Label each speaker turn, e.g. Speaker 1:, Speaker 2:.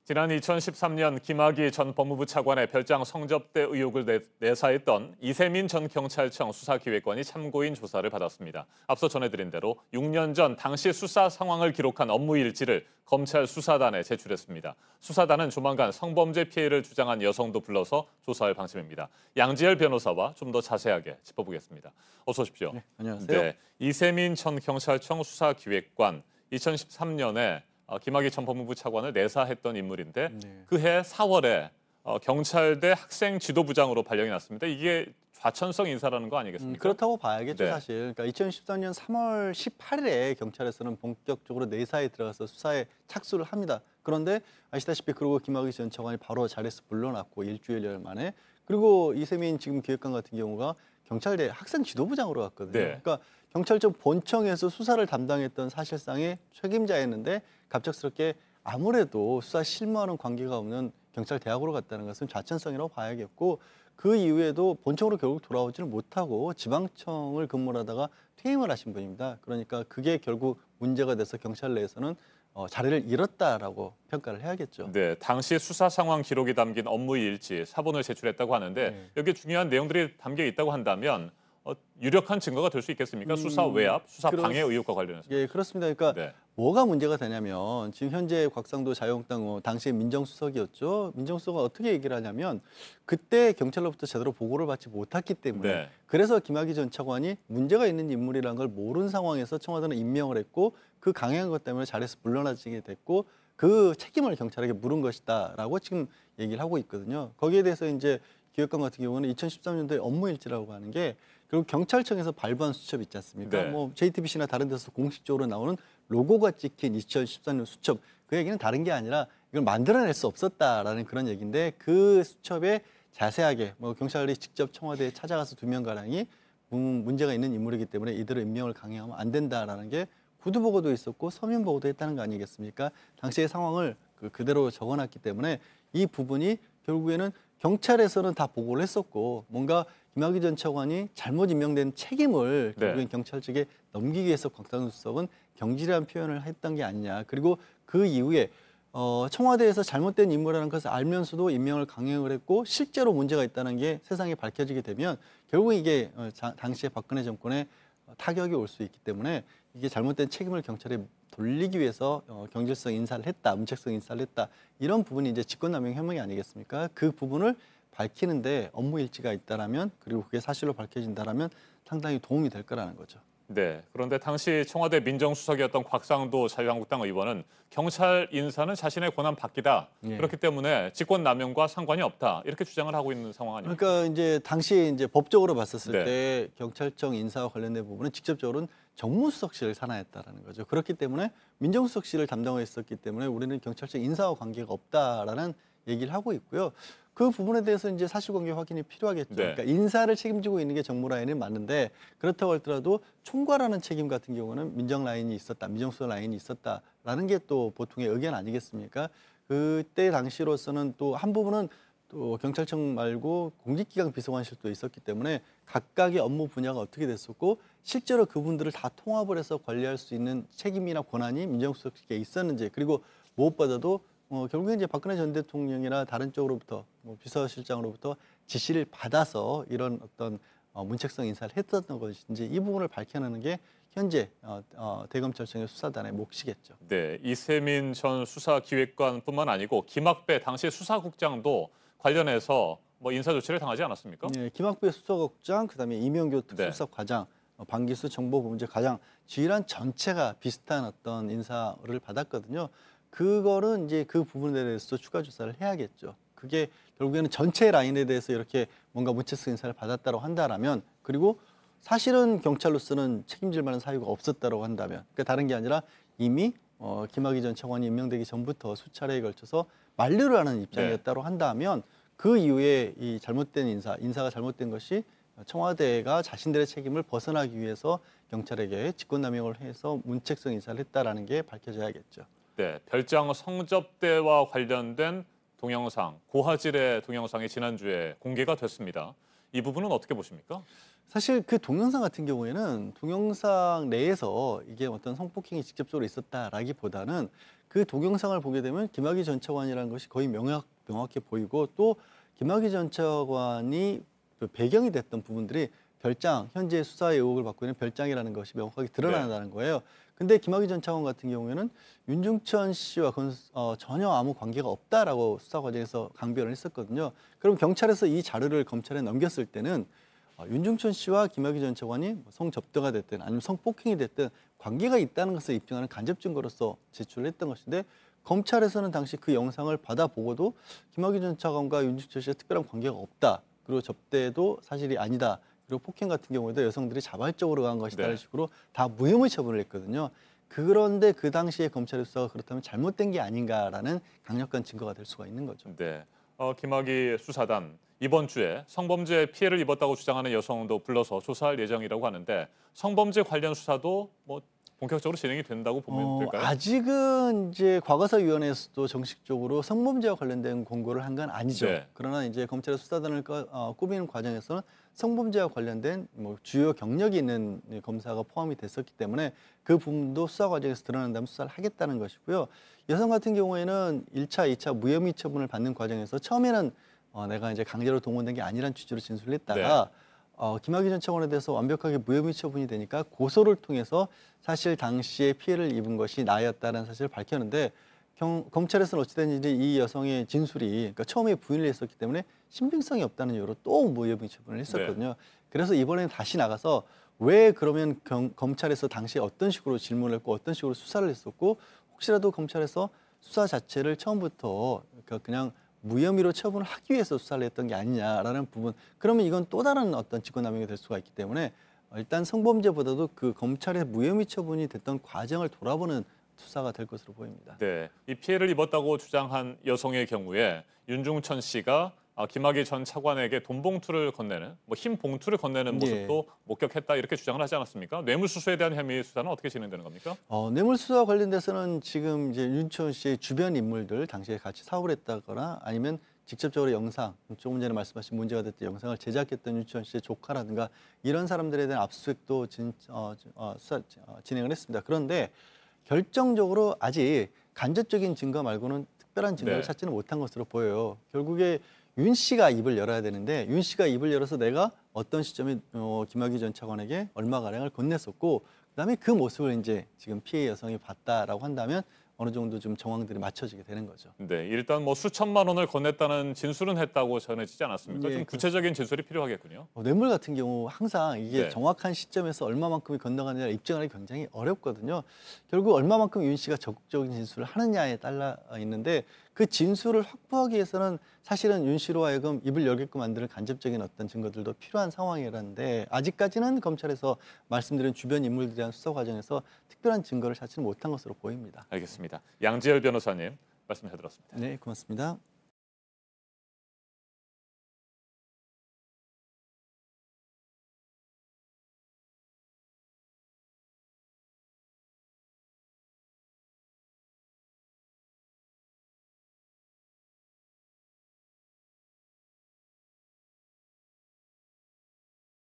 Speaker 1: 지난 2013년 김학의 전 법무부 차관의 별장 성접대 의혹을 내사했던 이세민 전 경찰청 수사기획관이 참고인 조사를 받았습니다. 앞서 전해드린 대로 6년 전 당시 수사 상황을 기록한 업무 일지를 검찰 수사단에 제출했습니다. 수사단은 조만간 성범죄 피해를 주장한 여성도 불러서 조사할 방침입니다. 양지열 변호사와 좀 더 자세하게 짚어보겠습니다. 어서 오십시오.
Speaker 2: 네, 안녕하세요.
Speaker 1: 네, 이세민 전 경찰청 수사기획관 2013년에 김학의 전 법무부 차관을 내사했던 인물인데
Speaker 2: 네.
Speaker 1: 그해 4월에 경찰대 학생 지도부장으로 발령이 났습니다. 이게 좌천성 인사라는 거 아니겠습니까?
Speaker 2: 그렇다고 봐야겠죠,
Speaker 1: 네.
Speaker 2: 사실. 그러니까 2014년 3월 18일에 경찰에서는 본격적으로 내사에 들어가서 수사에 착수를 합니다. 그런데 아시다시피 그러고 김학의 전 차관이 바로 자리에서 물러났고 일주일 만에, 그리고 이세민 지금 기획관 같은 경우가 경찰대 학생 지도부장으로 갔거든요.
Speaker 1: 네.
Speaker 2: 그러니까 경찰청 본청에서 수사를 담당했던 사실상의 책임자였는데 갑작스럽게 아무래도 수사 실무와는 관계가 없는 경찰대학으로 갔다는 것은 좌천성이라고 봐야겠고, 그 이후에도 본청으로 결국 돌아오지는 못하고 지방청을 근무를 하다가 퇴임을 하신 분입니다. 그러니까 그게 결국 문제가 돼서 경찰 내에서는 자리를 잃었다라고 평가를 해야겠죠.
Speaker 1: 네, 당시 수사 상황 기록이 담긴 업무 일지 사본을 제출했다고 하는데
Speaker 2: 네.
Speaker 1: 여기에 중요한 내용들이 담겨 있다고 한다면 유력한 증거가 될 수 있겠습니까? 수사 외압, 수사 방해 의혹과 관련해서.
Speaker 2: 예, 그렇습니다. 그러니까
Speaker 1: 네.
Speaker 2: 뭐가 문제가 되냐면 지금 현재 곽상도 자유한국당 의원, 당시에 민정수석이었죠. 민정수석은 어떻게 얘기를 하냐면 그때 경찰로부터 제대로 보고를 받지 못했기 때문에
Speaker 1: 네.
Speaker 2: 그래서 김학의 전 차관이 문제가 있는 인물이라는 걸 모르는 상황에서 청와대는 임명을 했고 그 강행한 것 때문에 자리에서 물러나지게 됐고 그 책임을 경찰에게 물은 것이다라고 지금 얘기를 하고 있거든요. 거기에 대해서 이제 기획관 같은 경우는 2013년도에 업무 일지라고 하는 게 결국 경찰청에서 발부한 수첩 있지 않습니까?
Speaker 1: 네.
Speaker 2: 뭐 JTBC나 다른 데서 공식적으로 나오는 로고가 찍힌 2014년 수첩, 그 얘기는 다른 게 아니라 이걸 만들어낼 수 없었다라는 그런 얘기인데, 그 수첩에 자세하게 뭐 경찰이 직접 청와대에 찾아가서 2명 가량이 문제가 있는 인물이기 때문에 이들을 임명을 강행하면 안 된다라는 게 구두 보고도 있었고 서면 보고도 했다는 거 아니겠습니까? 당시의 상황을 그대로 적어놨기 때문에 이 부분이 결국에는 경찰에서는 다 보고를 했었고, 뭔가 김학의 전 차관이 잘못 임명된 책임을 결국엔 경찰 측에 넘기기 위해서 곽상도 수석은 경질한 표현을 했던 게 아니냐. 그리고 그 이후에 청와대에서 잘못된 인물이라는 것을 알면서도 임명을 강행을 했고 실제로 문제가 있다는 게 세상에 밝혀지게 되면 결국 이게 당시에 박근혜 정권에 타격이 올 수 있기 때문에 이게 잘못된 책임을 경찰에 돌리기 위해서 경질성 인사를 했다, 문책성 인사를 했다, 이런 부분이 이제 직권남용 혐의 아니겠습니까? 그 부분을 밝히는데 업무 일지가 있다라면, 그리고 그게 사실로 밝혀진다라면 상당히 도움이 될 거라는 거죠.
Speaker 1: 네, 그런데 당시 청와대 민정수석이었던 곽상도 자유한국당 의원은 경찰 인사는 자신의 권한 밖이다.
Speaker 2: 예.
Speaker 1: 그렇기 때문에 직권남용과 상관이 없다. 이렇게 주장을 하고 있는 상황 아닙니까?
Speaker 2: 그러니까 이제 당시에 이제 법적으로 봤었을
Speaker 1: 네.
Speaker 2: 때 경찰청 인사와 관련된 부분은 직접적으로는 정무수석실을 산하했다라는 거죠. 그렇기 때문에 민정수석실을 담당했었기 때문에 우리는 경찰청 인사와 관계가 없다라는 얘기를 하고 있고요. 그 부분에 대해서 이제 사실관계 확인이 필요하겠죠.
Speaker 1: 네.
Speaker 2: 그러니까 인사를 책임지고 있는 게 정무 라인은 맞는데, 그렇다고 하더라도 총괄하는 책임 같은 경우는 민정 라인이 있었다, 민정수석 라인이 있었다라는 게 또 보통의 의견 아니겠습니까? 그때 당시로서는 또 한 부분은 또 경찰청 말고 공직기강 비서관실도 있었기 때문에 각각의 업무 분야가 어떻게 됐었고 실제로 그분들을 다 통합을 해서 관리할 수 있는 책임이나 권한이 민정수석실에 있었는지, 그리고 무엇보다도 결국에 이제 박근혜 전 대통령이나 다른 쪽으로부터 비서실장으로부터 지시를 받아서 이런 어떤 문책성 인사를 했었던 것인지, 이 부분을 밝혀내는 게 현재 대검찰청의 수사단의 몫이겠죠.
Speaker 1: 네, 이세민 전 수사기획관뿐만 아니고 김학배 당시 수사국장도 관련해서 뭐 인사 조치를 당하지 않았습니까?
Speaker 2: 네, 김학배 수사국장, 그다음에 이명교 특수수사과장, 방기수 정보범죄과장, 지휘란 전체가 비슷한 어떤 인사를 받았거든요. 그거는 이제 그 부분에 대해서 추가 조사를 해야겠죠. 그게 결국에는 전체 라인에 대해서 이렇게 뭔가 문책성 인사를 받았다고 한다라면, 그리고 사실은 경찰로서는 책임질 만한 사유가 없었다고 한다면, 그러니까 다른 게 아니라 이미 김학의 전 차관이 임명되기 전부터 수차례에 걸쳐서 만류를 하는 입장이었다고 한다면, 그 이후에 이 잘못된 인사가 잘못된 것이 청와대가 자신들의 책임을 벗어나기 위해서 경찰에게 직권남용을 해서 문책성 인사를 했다라는 게 밝혀져야겠죠.
Speaker 1: 네, 별장 성접대와 관련된 동영상, 고화질의 동영상이 지난주에 공개가 됐습니다. 이 부분은 어떻게 보십니까?
Speaker 2: 사실 그 동영상 같은 경우에는 동영상 내에서 이게 어떤 성폭행이 직접적으로 있었다라기보다는 그 그 동영상을 보게 되면 김학의 전 차관이라는 것이 거의 명확해 보이고 또 김학의 전 차관이 그 배경이 됐던 부분들이 별장, 현재 수사의 의혹을 받고 있는 별장이라는 것이 명확하게 드러난다는 거예요. 근데 김학의 전 차관 같은 경우에는 윤중천 씨와 전혀 아무 관계가 없다라고 수사 과정에서 강변을 했었거든요. 그럼 경찰에서 이 자료를 검찰에 넘겼을 때는 윤중천 씨와 김학의 전 차관이 성접대가 됐든 아니면 성폭행이 됐든 관계가 있다는 것을 입증하는 간접 증거로서 제출을 했던 것인데 검찰에서는 당시 그 영상을 받아보고도 김학의 전 차관과 윤중천 씨와 특별한 관계가 없다. 그리고 접대도 사실이 아니다. 그리고 폭행 같은 경우에도 여성들이 자발적으로 간 것이다라는
Speaker 1: 네.
Speaker 2: 식으로 다 무혐의 처분을 했거든요. 그런데 그 당시에 검찰의 수사가 그렇다면 잘못된 게 아닌가라는 강력한 증거가 될 수가 있는 거죠.
Speaker 1: 네. 김학의 수사단 이번 주에 성범죄 피해를 입었다고 주장하는 여성도 불러서 조사할 예정이라고 하는데 성범죄 관련 수사도 뭐 본격적으로 진행이 된다고 보면 될까요?
Speaker 2: 아직은 이제 과거사위원회에서도 정식적으로 성범죄와 관련된 공고를 한 건 아니죠.
Speaker 1: 네.
Speaker 2: 그러나 이제 검찰의 수사단을 꾸미는 과정에서는 성범죄와 관련된 뭐 주요 경력이 있는 검사가 포함이 됐었기 때문에 그 부분도 수사 과정에서 드러난다면 수사를 하겠다는 것이고요. 여성 같은 경우에는 1차, 2차 무혐의 처분을 받는 과정에서 처음에는 내가 이제 강제로 동원된 게 아니란 취지로 진술을 했다가 김학의 전 차관에 대해서 완벽하게 무혐의 처분이 되니까 고소를 통해서 사실 당시에 피해를 입은 것이 나였다는 사실을 밝혔는데 검찰에서는 어찌됐든지 이 여성의 진술이 그러니까 처음에 부인을 했었기 때문에 신빙성이 없다는 이유로 또 무혐의 처분을 했었거든요. 그래서 이번에는 다시 나가서 왜 그러면 검찰에서 당시에 어떤 식으로 질문을 했고 어떤 식으로 수사를 했었고 혹시라도 검찰에서 수사 자체를 처음부터 그러니까 그냥 무혐의로 처분을 하기 위해서 수사를 했던 게 아니냐라는 부분. 그러면 이건 또 다른 어떤 직권남용이 될 수가 있기 때문에 일단 성범죄보다도 그 검찰의 무혐의 처분이 됐던 과정을 돌아보는 수사가 될 것으로 보입니다.
Speaker 1: 네. 이 피해를 입었다고 주장한 여성의 경우에 윤중천 씨가 김학의 전 차관에게 돈 봉투를 건네는 흰 봉투를 건네는 모습도 목격했다 이렇게 주장을 하지 않았습니까? 뇌물수수에 대한 혐의 수사는 어떻게 진행되는 겁니까?
Speaker 2: 뇌물수수와 관련돼서는 지금 이제 윤중천 씨의 주변 인물들 당시에 같이 사업을 했다거나 아니면 직접적으로 영상, 조금 전에 말씀하신 문제가 됐던 영상을 제작했던 윤중천 씨의 조카라든가 이런 사람들에 대한 압수수색도 진행을 했습니다. 그런데 결정적으로 아직 간접적인 증거 말고는 특별한 증거를 찾지는 못한 것으로 보여요. 결국에 윤 씨가 입을 열어야 되는데 윤 씨가 입을 열어서 내가 어떤 시점에 김학의 전 차관에게 얼마가량을 건넸었고 그다음에 그 모습을 이제 지금 피해 여성이 봤다라고 한다면 어느 정도 좀 정황들이 맞춰지게 되는 거죠.
Speaker 1: 네, 일단 뭐 수천만 원을 건넸다는 진술은 했다고 전해지지 않았습니까? 좀 구체적인 진술이 필요하겠군요.
Speaker 2: 뇌물 같은 경우 항상 이게
Speaker 1: 네.
Speaker 2: 정확한 시점에서 얼마만큼이 건너가느냐 입증하기 굉장히 어렵거든요. 결국 얼마만큼 윤 씨가 적극적인 진술을 하느냐에 따라 있는데 그 진술을 확보하기 위해서는 사실은 윤 씨로 하여금 입을 열게끔 만드는 간접적인 어떤 증거들도 필요한 상황이라는데 아직까지는 검찰에서 말씀드린 주변 인물들에 대한 수사 과정에서 특별한 증거를 찾지는 못한 것으로 보입니다.
Speaker 1: 알겠습니다. 양지열 변호사님 말씀 잘 들었습니다.
Speaker 2: 네, 고맙습니다.